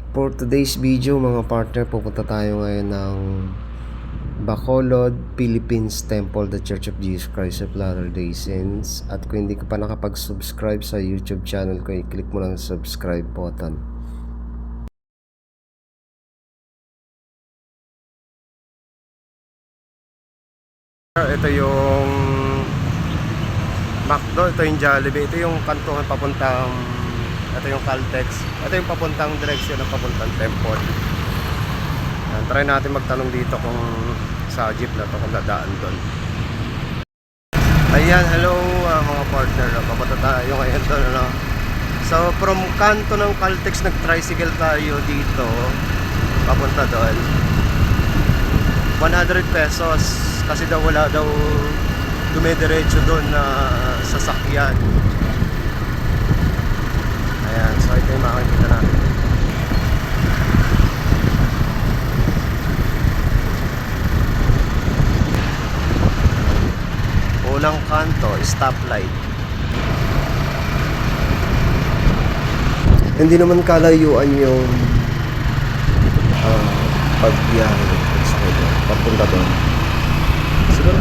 For today's video mga partner, pupunta tayo ngayon ng Bacolod, Philippines Temple, The Church of Jesus Christ of Latter-day Saints. At kung hindi ka pa nakapag-subscribe sa YouTube channel ko, i-click mo lang subscribe button. Ito yung McDo, ito yung Jollibee, ito yung kantuhan papuntang, ito yung Caltex, ito yung papuntang direksyon ng papuntang Temple. Try natin magtanong dito kung sa jeep na to kung dadaan doon. Ayan, hello mga partner, papunta tayo ngayon doon, ano? So from kanto ng Caltex nag-tricycle tayo dito papunta doon. 100 pesos kasi daw wala daw dumidiretso doon na sasakyan. Ayan, so ito yung makikita natin. Unang kanto, stoplight. Hindi naman kalayuan yung pagbiyahe papunta doon. Siguro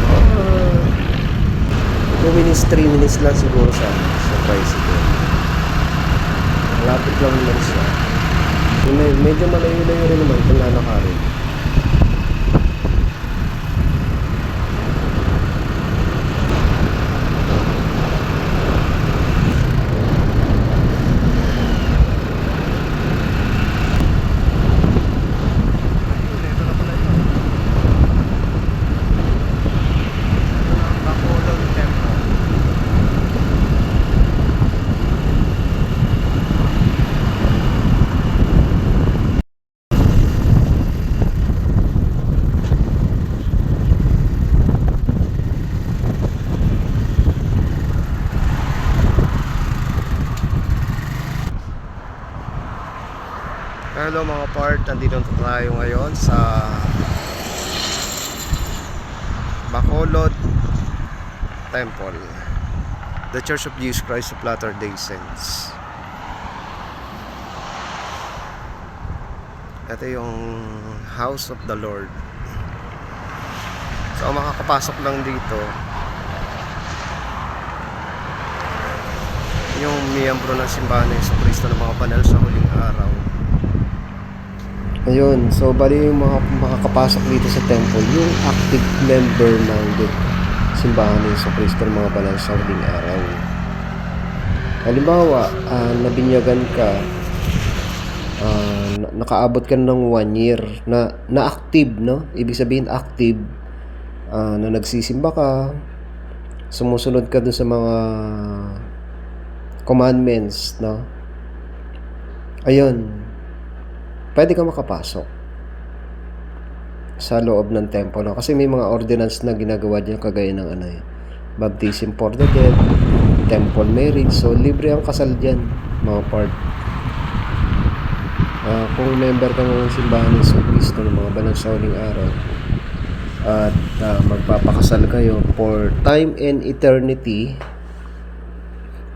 2 minutes, 3 minutes lang siguro sa tricycle. Malapit lang naman siya. Medyo malayo-layo rin naman kung lalakarin. Hello mga part, nandito tayo ngayon sa Bacolod Temple, The Church of Jesus Christ of Latter-day Saints. Ito yung House of the Lord. So makakapasok lang dito yung miyembro ng simbahan ng Jesucristo ng mga banal sa huling araw. Ayun, so bali yung makakapasok dito sa temple, yung active member ng simbahan ng Jesucristo ng mga banal sa huling araw. Halimbawa, nabinyagan ka, nakaabot ka ng 1 year na active, no? Ibig sabihin active, na nagsisimba ka, sumusunod ka dun sa mga commandments, no? Ayun, pwede ka makapasok sa loob ng temple, no? Kasi may mga ordinance na ginagawa diyan, kagaya ng baptism for the dead, temple marriage. So libre ang kasal diyan, mga part. Kung member ka ng simbahan ng Jesucristo ng mga banal sa huling araw at magpapakasal kayo for time and eternity,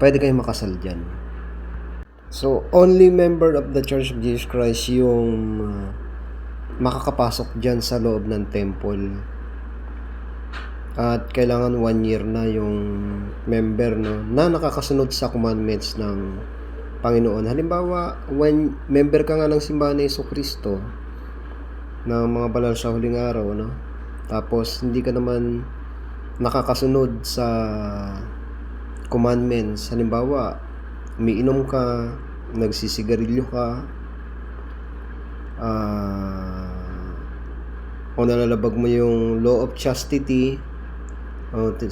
pwede kayong makasal diyan. So, only member of the Church of Jesus Christ yung makakapasok dyan sa loob ng temple. At kailangan 1 year na yung member, no, na nakakasunod sa commandments ng Panginoon. Halimbawa, when member ka nga ng simbahan ni Jesucristo ng mga banal sa huling araw, no, tapos hindi ka naman nakakasunod sa commandments, halimbawa umiinom ka, nagsisigarilyo ka, o nalalabag mo yung law of chastity,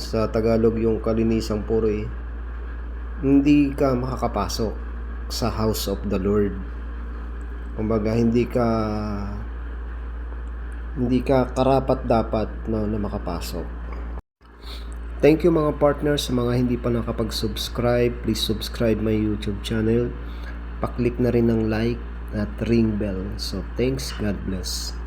sa Tagalog yung kalinisang puri, hindi ka makakapasok sa house of the Lord. Kumbaga hindi ka karapat dapat na makapasok. Thank you mga partners. Sa mga hindi pa nakapag-subscribe, please subscribe my YouTube channel. Paklik na rin ng like at ring bell. So thanks, God bless.